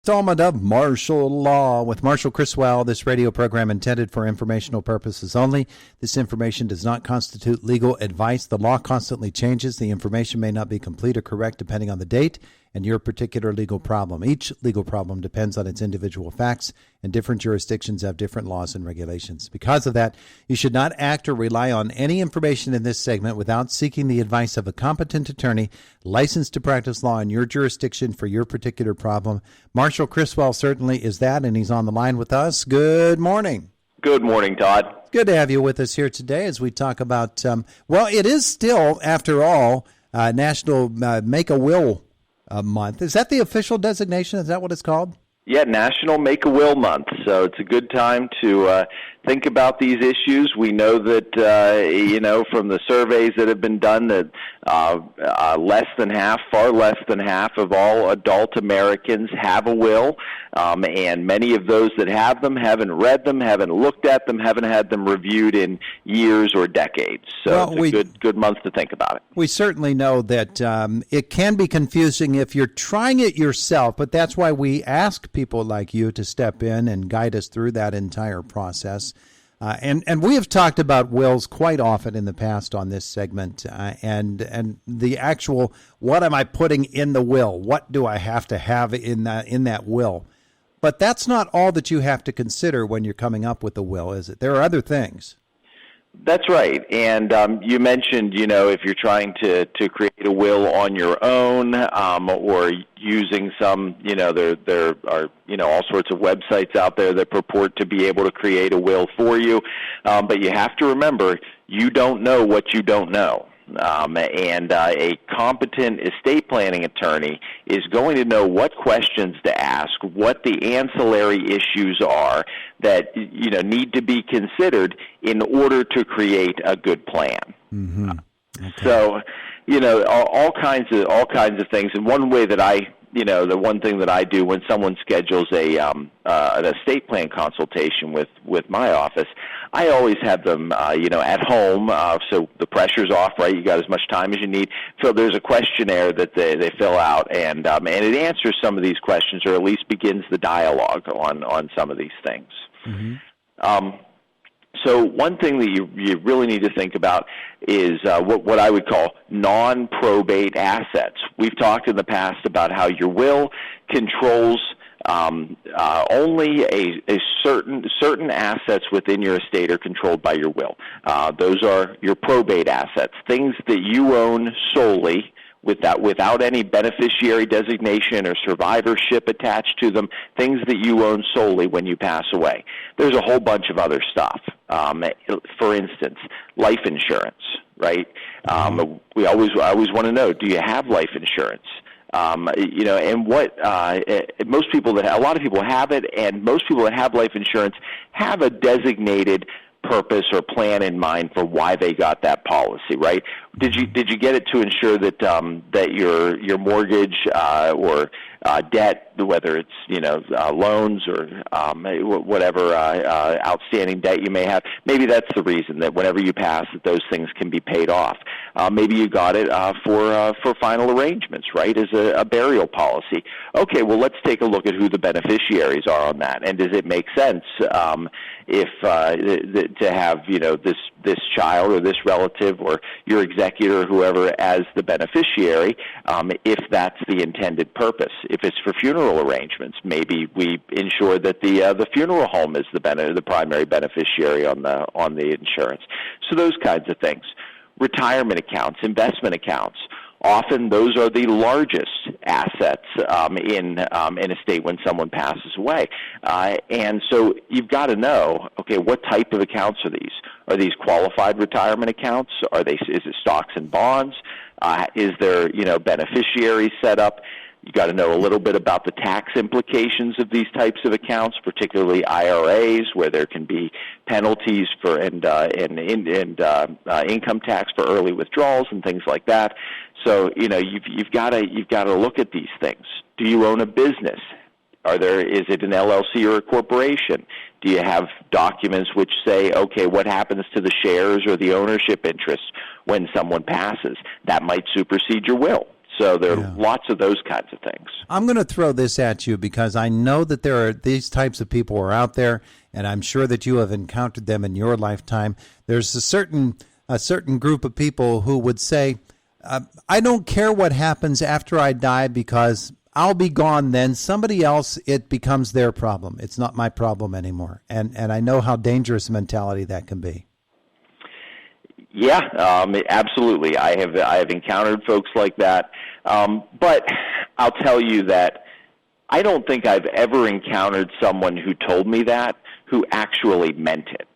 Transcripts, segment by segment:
Installment of Martial Law with Marshall Chriswell. This radio program intended for informational purposes only. This information does not constitute legal advice. The law constantly changes. The information may not be complete or correct depending on the date and your particular legal problem. Each legal problem depends on its individual facts, and different jurisdictions have different laws and regulations. Because of that, you should not act or rely on any information in this segment without seeking the advice of a competent attorney licensed to practice law in your jurisdiction for your particular problem. Marshall Chriswell certainly is that, and he's on the line with us. Good morning. Good morning, Todd. Good to have you with us here today as we talk about, it is still, after all, National Make-A-Will Month. Is that the official designation? Is that what it's called? Yeah, National Make-A-Will Month. So it's a good time to think about these issues. We know that, from the surveys that have been done that far less than half of all adult Americans have a will. And many of those that have them haven't read them, haven't looked at them, haven't had them reviewed in years or decades. So it's a good month to think about it. We certainly know that it can be confusing if you're trying it yourself, but that's why we ask people like you to step in and guide us through that entire process. And we have talked about wills quite often in the past on this segment, and the actual, what am I putting in the will? What do I have to have in that will? But that's not all that you have to consider when you're coming up with a will, is it? There are other things. That's right. And you mentioned, if you're trying to create a will on your own or using some, there are, all sorts of websites out there that purport to be able to create a will for you. But you have to remember, you don't know what you don't know. And a competent estate planning attorney is going to know what questions to ask, what the ancillary issues are that need to be considered in order to create a good plan. Mm-hmm. Okay. So, all kinds of things. And one way that the one thing that I do when someone schedules an estate plan consultation with my office, I always have them, at home, so the pressure's off, right? You got as much time as you need. So there's a questionnaire that they fill out, and it answers some of these questions, or at least begins the dialogue on some of these things. Mm-hmm. So one thing that you really need to think about is what I would call non-probate assets. We've talked in the past about how your will controls only a certain assets within your estate are controlled by your will. Those are your probate assets, things that you own solely, without any beneficiary designation or survivorship attached to them, things that you own solely when you pass away. There's a whole bunch of other stuff. For instance, life insurance, right? I always want to know, do you have life insurance? And what most people a lot of people have it, and most people that have life insurance have a designated purpose or plan in mind for why they got that policy, right? Did you get it to ensure that that your mortgage or debt, whether it's loans or whatever outstanding debt you may have, maybe that's the reason that whenever you pass, that those things can be paid off. Maybe you got it for final arrangements, right, as a burial policy. Okay, well, let's take a look at who the beneficiaries are on that, and does it make sense if to have this child or this relative or your executor or whoever as the beneficiary, if that's the intended purpose. If it's for funeral arrangements, maybe we ensure that the funeral home is the primary beneficiary on the insurance. So those kinds of things. Retirement accounts, investment accounts. Often those are the largest assets in an estate when someone passes away. And so you've got to know, okay, what type of accounts are these? Are these qualified retirement accounts? Is it stocks and bonds? Is there, beneficiaries set up? You got to know a little bit about the tax implications of these types of accounts, particularly IRAs, where there can be penalties for and income tax for early withdrawals and things like that. So you've got to look at these things. Do you own a business? Is it an LLC or a corporation? Do you have documents which say, okay, what happens to the shares or the ownership interests when someone passes? That might supersede your will. So there are lots of those kinds of things. I'm going to throw this at you because I know that there are these types of people are out there, and I'm sure that you have encountered them in your lifetime. There's a certain group of people who would say, I don't care what happens after I die because I'll be gone then. Somebody else, it becomes their problem. It's not my problem anymore. And I know how dangerous a mentality that can be. Yeah, absolutely. I have encountered folks like that. But I'll tell you that I don't think I've ever encountered someone who told me that who actually meant it.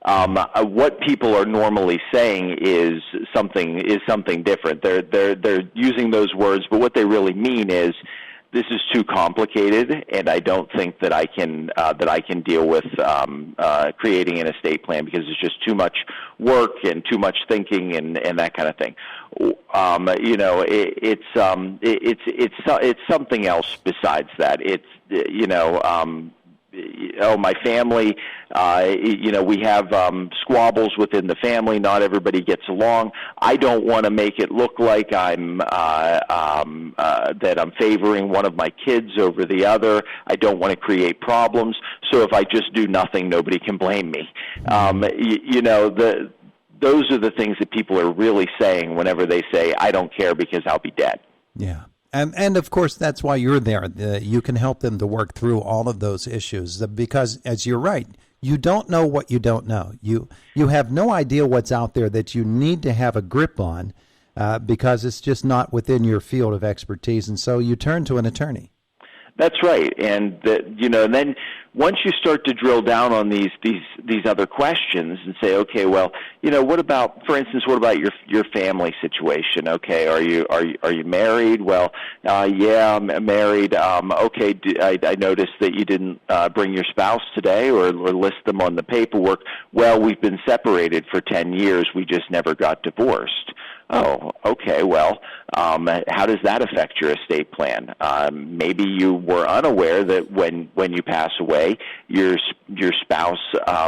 What people are normally saying is something different. They're using those words, but what they really mean is, this is too complicated, and I don't think that I can deal with creating an estate plan because it's just too much work and too much thinking and that kind of thing. It's something else besides that. My family, we have squabbles within the family. Not everybody gets along. I don't want to make it look like I'm favoring one of my kids over the other. I don't want to create problems. So if I just do nothing, nobody can blame me. Those are the things that people are really saying whenever they say, I don't care because I'll be dead. Yeah. And of course, that's why you're there. You can help them to work through all of those issues because, as you're right, you don't know what you don't know. You have no idea what's out there that you need to have a grip on because it's just not within your field of expertise. And so you turn to an attorney. That's right. And then once you start to drill down on these other questions and say, okay, well, what about your family situation? Okay, are you married? Well, yeah, I'm married. Okay, I noticed that you didn't bring your spouse today or list them on the paperwork. Well, we've been separated for 10 years. We just never got divorced. Oh, okay. Well, how does that affect your estate plan? Maybe you were unaware that when you pass away, your spouse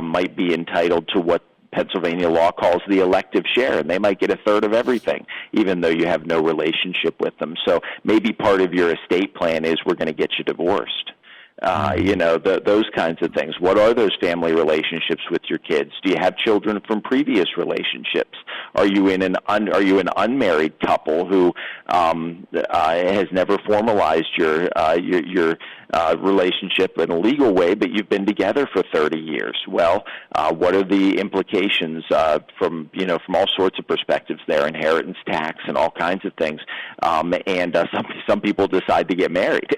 might be entitled to what Pennsylvania law calls the elective share, and they might get a third of everything, even though you have no relationship with them. So maybe part of your estate plan is we're going to get you divorced. Those kinds of things. What are those family relationships with your kids? Do you have children from previous relationships? Are you an unmarried couple who has never formalized your relationship in a legal way, but you've been together for 30 years? Well, what are the implications from all sorts of perspectives there, inheritance tax and all kinds of things. And some people decide to get married,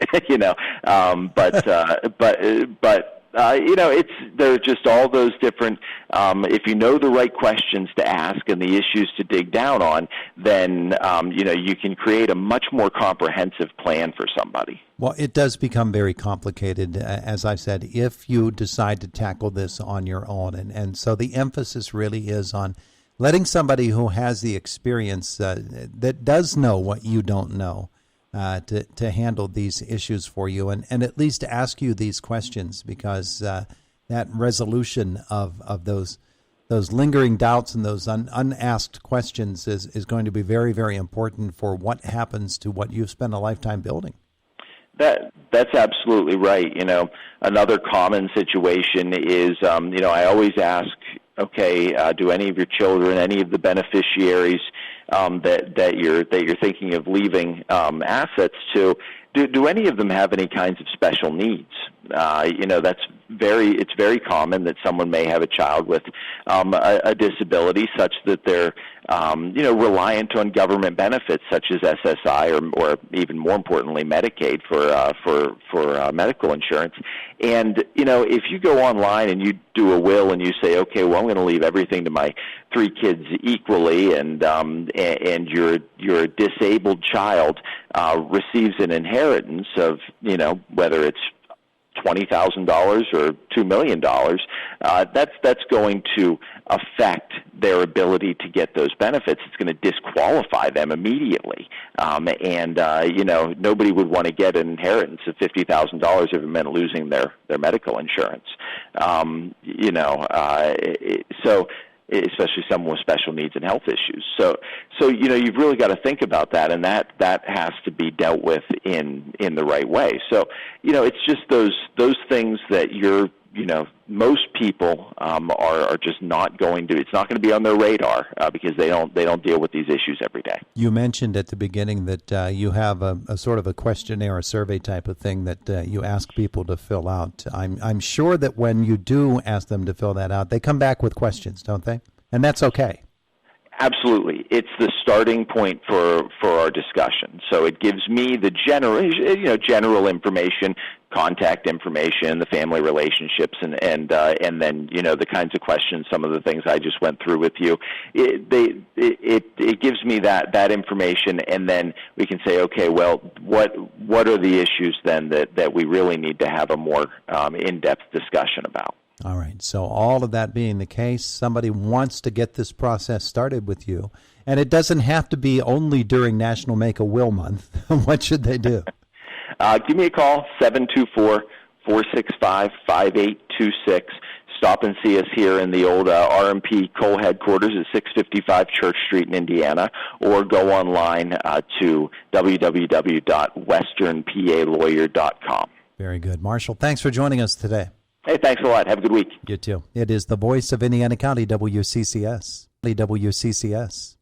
there are just all those different, if you know the right questions to ask and the issues to dig down on, then, you can create a much more comprehensive plan for somebody. Well, it does become very complicated, as I said, if you decide to tackle this on your own. And so the emphasis really is on letting somebody who has the experience that does know what you don't know, to handle these issues for you and at least ask you these questions because that resolution of those lingering doubts and those unasked questions is going to be very, very important for what happens to what you've spent a lifetime building. That's absolutely right. Another common situation is, I always ask, okay, do any of your children, any of the beneficiaries that you're thinking of leaving assets to, do any of them have any kinds of special needs? It's very common that someone may have a child with a disability such that they're reliant on government benefits such as SSI or even more importantly Medicaid for medical insurance. And if you go online and you do a will and you say, okay, well, I'm going to leave everything to my 3 kids equally, and your disabled child receives an inheritance of whether it's $20,000 or $2 million, that's going to affect their ability to get those benefits. It's going to disqualify them immediately. Nobody would want to get an inheritance of $50,000 if it meant losing their medical insurance. So especially someone with special needs and health issues. So you've really got to think about that, and that has to be dealt with in the right way. So it's just those things that most people are just not going to. It's not going to be on their radar because they don't deal with these issues every day. You mentioned at the beginning that you have a sort of a questionnaire, a survey type of thing that you ask people to fill out. I'm sure that when you do ask them to fill that out, they come back with questions, don't they? And that's okay. Absolutely. It's the starting point for our discussion. So it gives me the general information, contact information, the family relationships, and then the kinds of questions, some of the things I just went through with you. It gives me that information, and then we can say, okay, well, what are the issues then that we really need to have a more in-depth discussion about? All right. So all of that being the case, somebody wants to get this process started with you, and it doesn't have to be only during National Make-A-Will Month. What should they do? Give me a call, 724-465-5826. Stop and see us here in the old R&P Coal headquarters at 655 Church Street in Indiana, or go online to www.westernpalawyer.com. Very good. Marshall, thanks for joining us today. Hey, thanks a lot. Have a good week. You too. It is the voice of Indiana County, WCCS. WCCS.